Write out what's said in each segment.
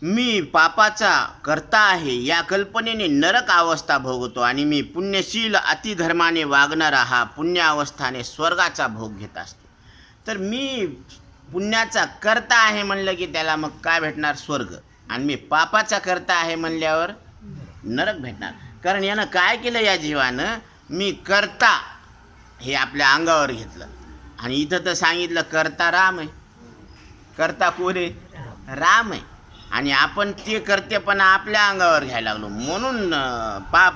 मी पापाचा कर्ता आहे या कल्पनेने नरक अवस्था भोगतो आणि मी पुण्यशील अतिधर्माने वागणारा हा पुण्य अवस्थाने स्वर्गाचा भोग घेत असतो. तर मी पुण्याचा कर्ता आहे म्हणलं की त्याला मग काय भेटणार? स्वर्ग. आणि मी पापाचा कर्ता आहे म्हणल्यावर नरक भेटणार. कारण यानं काय केलं या जीवानं? मी कर्ता हे आपल्या अंगावर घेतलं आणि इथं तर सांगितलं कर्ता राम आहे. कर्ता कोण आहे? राम आहे. आणि आपण ते कर्तेपणा आपल्या अंगावर घ्यायला लागलो म्हणून पाप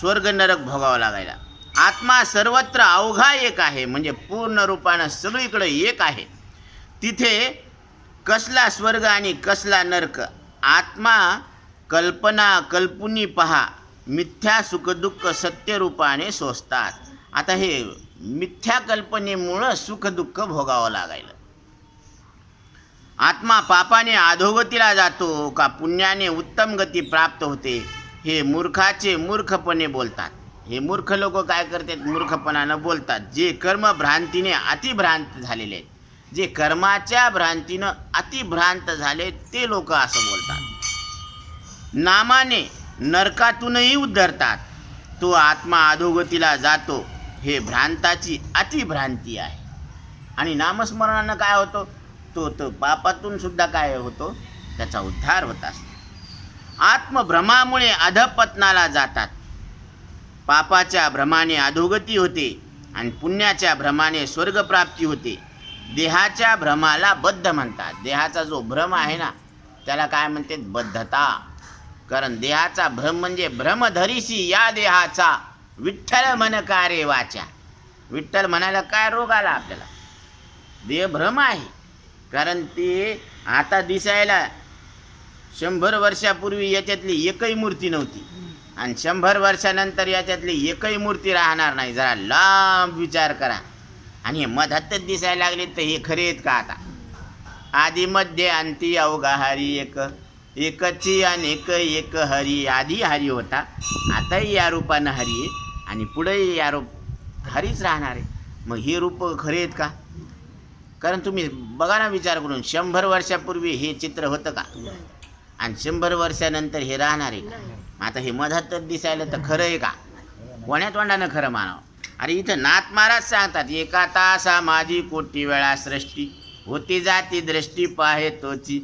स्वर्ग नरक भोगावं लागायला. आत्मा सर्वत्र अवघा एक आहे म्हणजे पूर्ण रूपानं सगळीकडे एक आहे. तिथे कसला स्वर्ग आणि कसला नरक? आत्मा कल्पुनी पहा मिथ्या सुखदुःख सत्यरूपाने सोसतात. आता हे मिथ्या कल्पनेमुळं सुखदुःख भोगावं लागायलं. आत्मा पापाने अधोगतीला जातो का पुण्याने उत्तम गती प्राप्त होते हे मूर्खाचे मूर्खपणे बोलतात. हे मूर्ख लोक काय करतात? मूर्खपणानं बोलतात. जे कर्म भ्रांतीने अतिभ्रांत झालेले आहेत, जे कर्माच्या भ्रांतीनं अतिभ्रांत झाले ते लोक असं बोलतात. नामाने नरकातूनही उद्धरतात. तो आत्मा अधोगतीला जातो हे भ्रांताची अतिभ्रांती आहे. आणि नामस्मरणानं काय होतं? तो पापातून सुद्धा काय होतो? त्याचा उद्धार होत असतो. आत्मभ्रमामुळे अधपतनाला जातात. पापाच्या भ्रमाने अधोगती होते आणि पुण्याच्या भ्रमाने स्वर्गप्राप्ती होते. देहाच्या भ्रमाला बद्ध म्हणतात. देहाचा जो भ्रम आहे ना त्याला काय म्हणते? बद्धता. कारण देहाचा भ्रम म्हणजे भ्रमधरीशी या देहाचा विठ्ठल म्हण का रे वाचा. विठ्ठल म्हणायला काय रोग आला आपल्याला? देह भ्रम आहे. कारण ते आता दिसायला 100 वर्षापूर्वी याच्यातली एकही मूर्ती नव्हती आणि 100 वर्षानंतर याच्यातली एकही मूर्ती राहणार नाही. जरा लांब विचार करा. आणि हे मधातच दिसायला लागले तर हे खरे आहेत का? आता आधी मध्य अंती अवघा हरी एक, एकची अनेक एक हरी. आधी हरी होता, आताही या रूपानं हरी आहे आणि पुढेही या रूप हरीच राहणार आहे. मग हे रूप खरे आहेत का? कारण तुम्ही बघा ना विचार करून, 100 वर्षापूर्वी हे चित्र होतं का? आणि 100 वर्षानंतर हे राहणार आहे का? आता हे मधातच दिसायला तर खरं आहे का? कोण्या तोंडानं खरं मानावं? अरे इथं नाथ महाराज सांगतात, एका तासा माझी कोटी वेळा सृष्टी होती जाती दृष्टी पाहे तोची.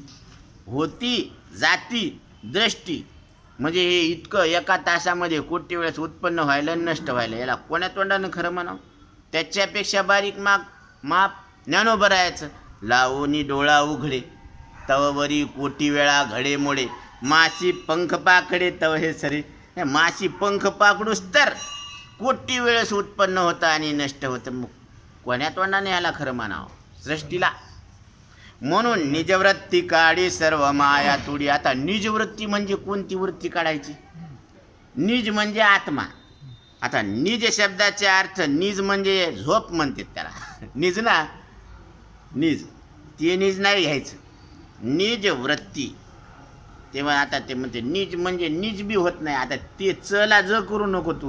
होती जाती दृष्टी म्हणजे हे इतकं एका तासामध्ये कोटी वेळेस उत्पन्न व्हायला नष्ट व्हायला, याला कोण्या तोंडानं खरं म्हणावं? त्याच्यापेक्षा बारीक माप ज्ञानोबरायचं. लावणी डोळा उघडे तववरी कोटी वेळा घडे मोडे, माशी पंख पाकडे तव हे सरे. माशी पंख पाकडूस तर कोटी वेळेस उत्पन्न होतं आणि नष्ट होतं. मग कोण्या तोंडाने याला खरं म्हणावं? सृष्टीला. म्हणून निजवृत्ती काढी सर्व माया तुडी. आता निजवृत्ती म्हणजे कोणती वृत्ती काढायची? निज म्हणजे आत्मा. आता निज शब्दाचे अर्थ, निज म्हणजे झोप म्हणतात त्याला. निज ना, निज ते निज नाही घ्यायचं. निज वृत्ती. तेव्हा आता ते म्हणते निज म्हणजे निज बी होत नाही. आता ते चला ज करू नको तू.